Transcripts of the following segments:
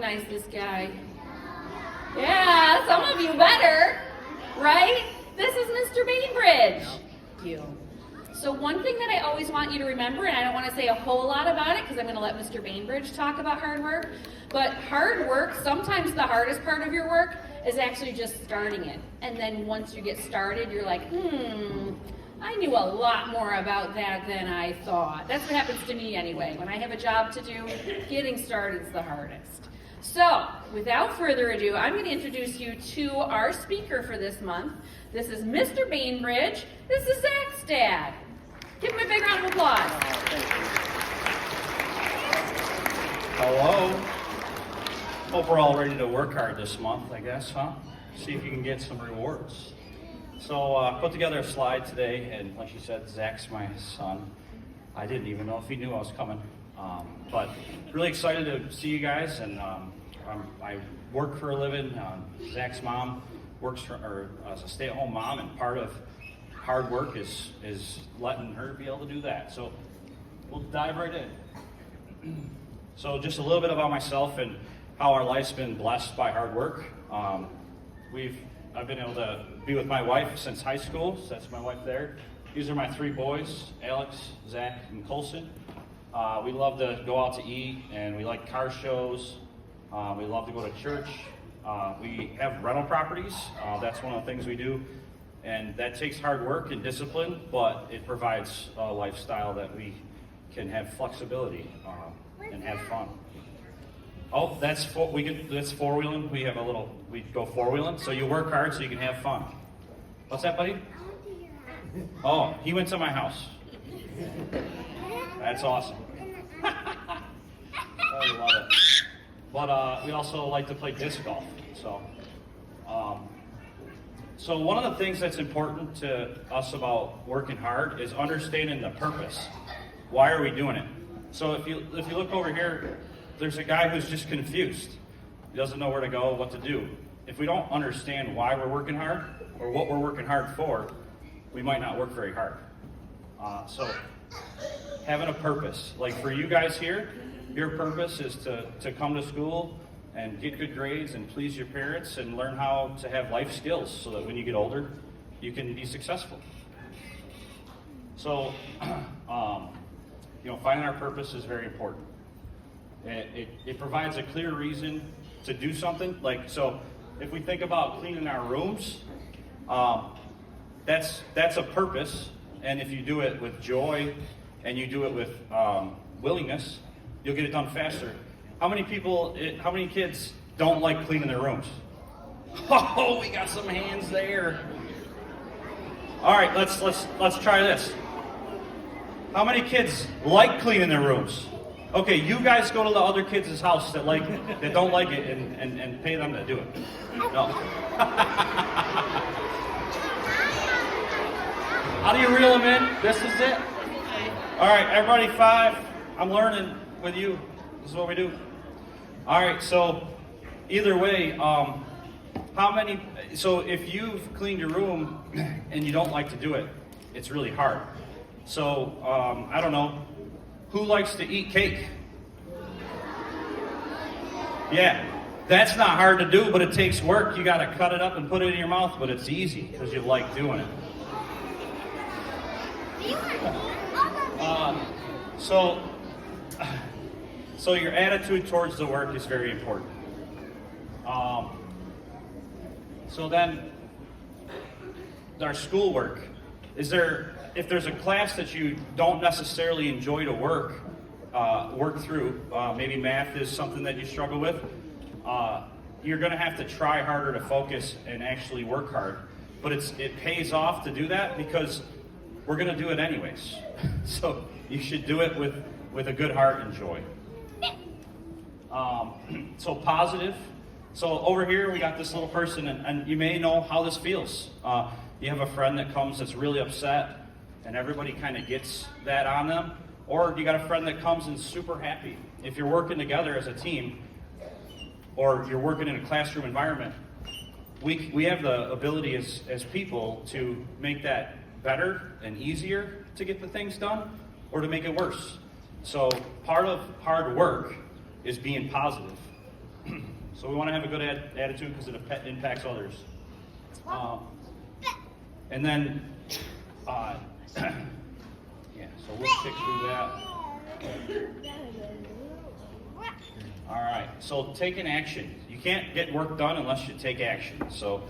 recognize this guy. Yeah, some of you better, right? This is Mr. Bainbridge. Thank you. So one thing that I always want you to remember, and I don't want to say a whole lot about it because I'm going to let Mr. Bainbridge talk about hard work, but hard work, sometimes the hardest part of your work is actually just starting it. And then once you get started, you're like, I knew a lot more about that than I thought. That's what happens to me anyway. When I have a job to do, getting started is the hardest. So, without further ado, I'm going to introduce you to our speaker for this month. This is Mr. Bainbridge. This is Zach's dad. Give him a big round of applause. Hello. Hope we're all ready to work hard this month, I guess, huh? See if you can get some rewards. So, put together a slide today, and like she said, Zach's my son. I didn't even know if he knew I was coming. But really excited to see you guys, and I work for a living. Zach's mom works as a stay-at-home mom, and part of hard work is letting her be able to do that. So we'll dive right in. So just a little bit about myself and how our life's been blessed by hard work. I've been able to be with my wife since high school, so that's my wife there. These are my three boys, Alex, Zach, and Colson. We love to go out to eat, and we like car shows. We love to go to church. We have rental properties. That's one of the things we do. And that takes hard work and discipline, but it provides a lifestyle that we can have flexibility and have fun. Oh, that's four-wheeling. We go four-wheeling. So you work hard so you can have fun. What's that, buddy? Oh, he went to my house. That's awesome. I love it. But we also like to play disc golf. So one of the things that's important to us about working hard is understanding the purpose. Why are we doing it? So if you look over here, there's a guy who's just confused. He doesn't know where to go, what to do. If we don't understand why we're working hard or what we're working hard for, we might not work very hard. So having a purpose, like for you guys here, your purpose is to come to school and get good grades and please your parents and learn how to have life skills so that when you get older, you can be successful. So, finding our purpose is very important. It provides a clear reason to do something. Like, so if we think about cleaning our rooms, that's a purpose. And if you do it with joy and you do it with willingness, you'll get it done faster. How many kids don't like cleaning their rooms? Oh, we got some hands there. All right, let's try this. How many kids like cleaning their rooms? Okay, you guys go to the other kids' house that don't like it and pay them to do it. No. How do you reel them in? This is it. All right, everybody, 5. I'm learning with you. This is what we do. All right, so either way, so if you've cleaned your room and you don't like to do it, it's really hard. So, I don't know, who likes to eat cake? Yeah, that's not hard to do, but it takes work. You got to cut it up and put it in your mouth, but it's easy because you like doing it. So your attitude towards the work is very important. So then, our schoolwork. If there's a class that you don't necessarily enjoy to work through, maybe math is something that you struggle with, you're going to have to try harder to focus and actually work hard. But it pays off to do that because we're going to do it anyways. So you should do it with a good heart and joy. So positive. So over here we got this little person, and you may know how this feels. You have a friend that comes that's really upset, and everybody kind of gets that on them. Or you got a friend that comes and super happy. If you're working together as a team, or you're working in a classroom environment, we have the ability as people to make that better and easier to get the things done, or to make it worse. So part of hard work is being positive. So we want to have a good attitude because it impacts others. And then, yeah, so we'll stick through that. All right, so taking action. You can't get work done unless you take action. So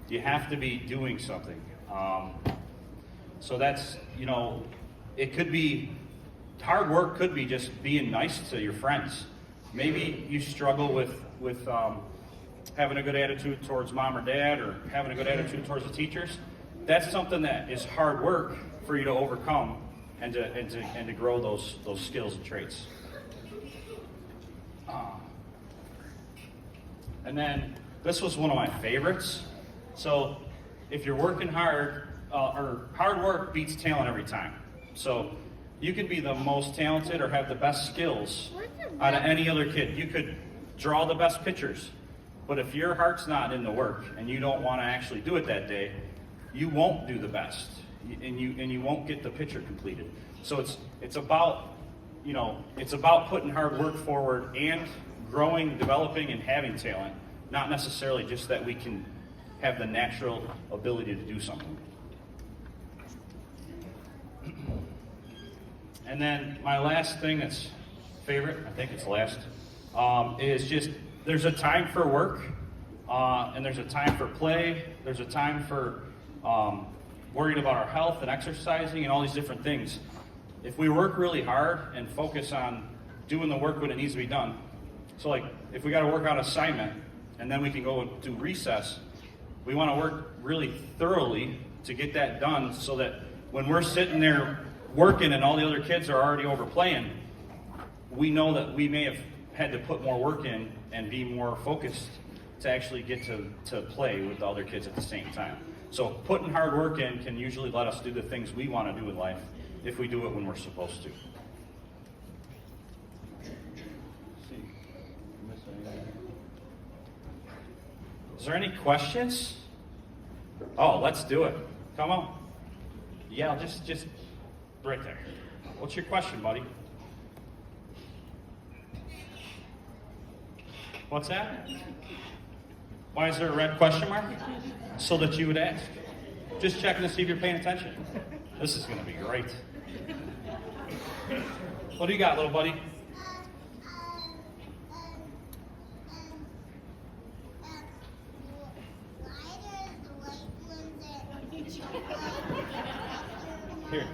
you have to be doing something. So that's, it could be, hard work could be just being nice to your friends. Maybe you struggle with having a good attitude towards mom or dad, or having a good attitude towards the teachers. That's something that is hard work for you to overcome and to grow those skills and traits. And then this was one of my favorites. So if you're working hard, or hard work beats talent every time. So you could be the most talented or have the best skills out of any other kid. You could draw the best pictures, but if your heart's not in the work and you don't want to actually do it that day, you won't do the best, and you won't get the picture completed. So it's about putting hard work forward and growing, developing, and having talent, not necessarily just that we can have the natural ability to do something. And then my last thing that's favorite, I think it's last, is just there's a time for work, and there's a time for play. There's a time for worrying about our health and exercising and all these different things. If we work really hard and focus on doing the work when it needs to be done, so like if we got to work on assignment and then we can go and do recess, we want to work really thoroughly to get that done so that when we're sitting there working and all the other kids are already over playing, we know that we may have had to put more work in and be more focused to actually get to play with the other kids at the same time. So putting hard work in can usually let us do the things we want to do in life if we do it when we're supposed to. Is there any questions? Oh, let's do it. Come on. Yeah, just right there. What's your question, buddy? What's that? Why is there a red question mark? So that you would ask. Just checking to see if you're paying attention. This is going to be great. What do you got, little buddy? Here.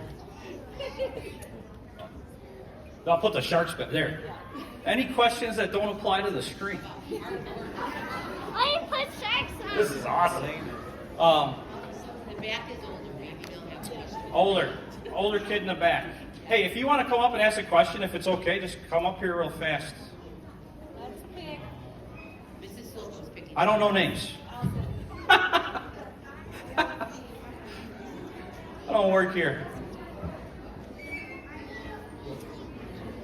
I'll put the sharks back there. Any questions that don't apply to the screen? I put sharks on. This is awesome. The back is older, maybe they'll have questions. Older kid in the back. Hey, if you want to come up and ask a question, if it's okay, just come up here real fast. Mrs. Silva's picking. I don't know names. I don't work here.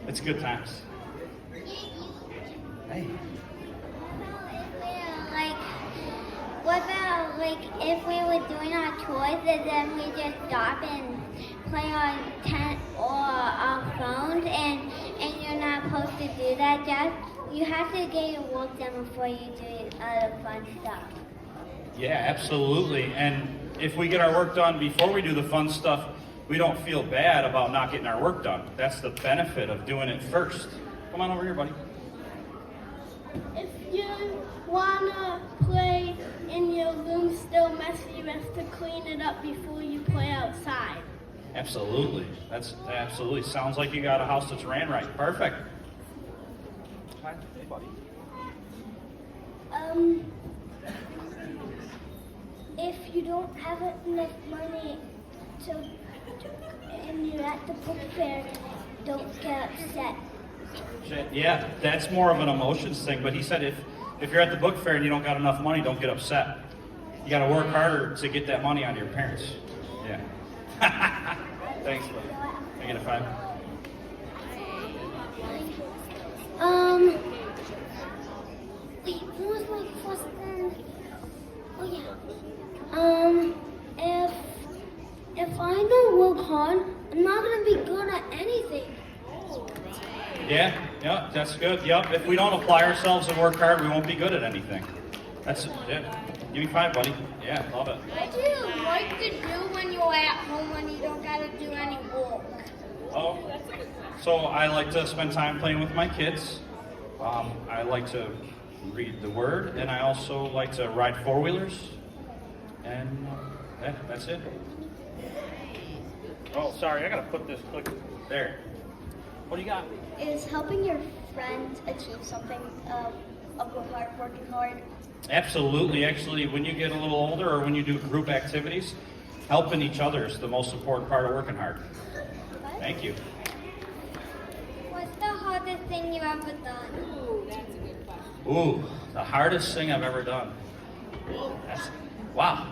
It's good times. Hey. What about if we were doing our chores and then we just stop and play on our phones and you're not supposed to do that, Jeff? You have to get your work done before you do other fun stuff. Yeah, absolutely. And if we get our work done before we do the fun stuff, we don't feel bad about not getting our work done. That's the benefit of doing it first. Come on over here, buddy. If you wanna play in your room still messy, you have to clean it up before you play outside. Absolutely. That's absolutely. Sounds like you got a house that's ran right. Perfect. Hi, hey, buddy. If you don't have enough money and you're at the book fair, don't get upset. Yeah, that's more of an emotions thing. But he said if you're at the book fair and you don't got enough money, don't get upset. You got to work harder to get that money out of your parents. Yeah. Thanks, buddy. Can I get a 5? Wait, what was my question? Oh yeah. If I don't work hard, I'm not gonna be good at anything. Yeah. Yeah, that's good. Yep. If we don't apply ourselves and work hard, we won't be good at anything. That's it. Yeah. Give me 5, buddy. Yeah, love it. What do you like to do when you're at home when you don't gotta do any work? Oh, so I like to spend time playing with my kids. I like to read the Word, and I also like to ride 4-wheelers. And yeah, that's it. Oh, sorry, I gotta put this click there. What do you got? Is helping your friends achieve something working hard? Absolutely. Actually, when you get a little older or when you do group activities, helping each other is the most important part of working hard. Thank you. What's the hardest thing you've ever done? Ooh, that's a good question. Ooh, the hardest thing I've ever done. Wow.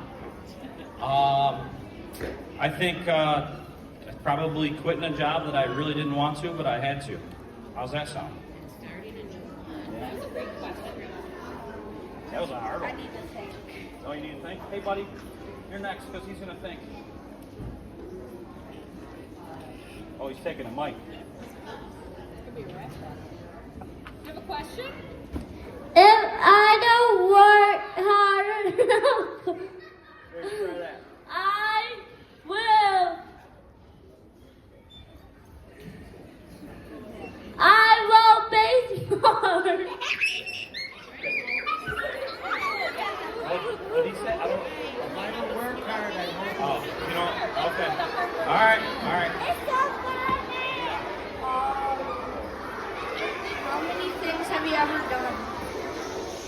I think probably quitting a job that I really didn't want to, but I had to. How's that sound? Starting a new one. That's a great question. That was a hard one. I need to think. Oh, you need to think? Hey, buddy, you're next because he's going to think. Oh, he's taking a mic. Could be a rap battle. Do you have a question? If I don't work hard enough, Try that. I will. I will be smart. What did he say? I don't. If I don't work hard, I won't. Oh, you know. Okay. All right. All right. It's so funny. How many things have you ever done?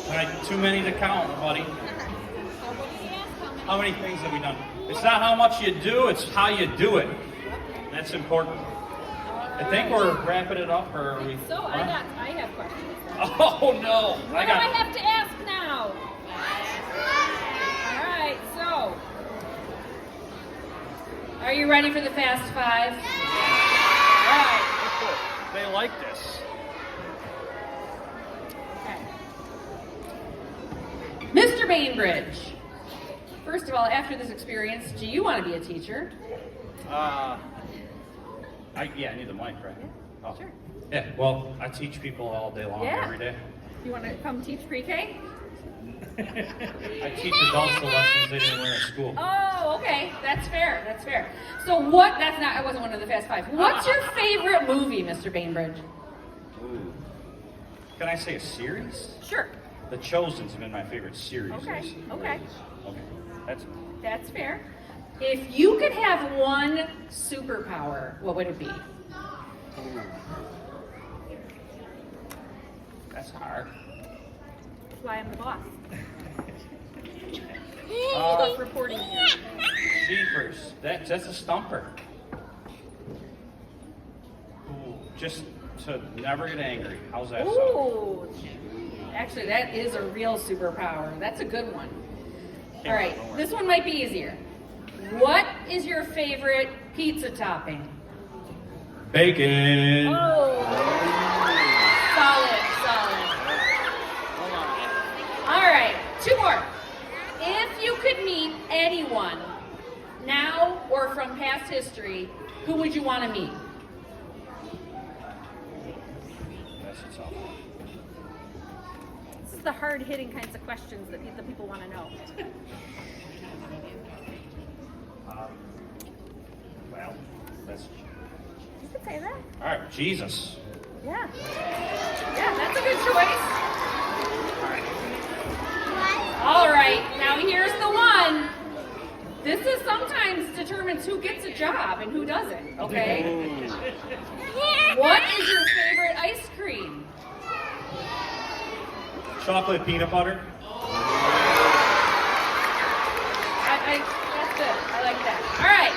All right. Too many to count, buddy. How many things have we done? It's not how much you do; it's how you do it. That's important. I think we're wrapping it up, or are we? So huh? I have questions. Oh no! What do I have to ask now? All right, so are you ready for the Fast 5? All right. They like this. Okay. Mr. Bainbridge, first of all, after this experience, do you want to be a teacher? I need the mic, right? Oh. Sure. Yeah. Well, I teach people all day long, Yeah. every day. You want to come teach pre-K? I teach adults the lessons they didn't learn at school. Oh, okay. That's fair. That's fair. So what, that's not, I wasn't one of the Fast 5. What's your favorite movie, Mr. Bainbridge? Ooh. Can I say a series? Sure. The Chosen's been my favorite series. Okay, recently. okay. Okay. That's fair. If you could have one superpower, what would it be? Ooh. That's hard. That's why I'm the boss. Uh, Reporting here. Jeepers. That's a stumper. Ooh. Just to never get angry. How's that sound? Ooh. Actually, that is a real superpower. That's a good one. All right, this one might be easier. What is your favorite pizza topping? Bacon. Oh, solid. All right, 2 more. If you could meet anyone, now or from past history, who would you want to meet? That's a tough one. This is the hard-hitting kinds of questions that the people want to know. Well, that's. You could say that. All right, Jesus. Yeah. Yeah, that's a good choice. All right, now here's the one. This is sometimes determines who gets a job and who doesn't, okay? What is your favorite ice cream? Chocolate peanut butter. That's good. I like that. All right.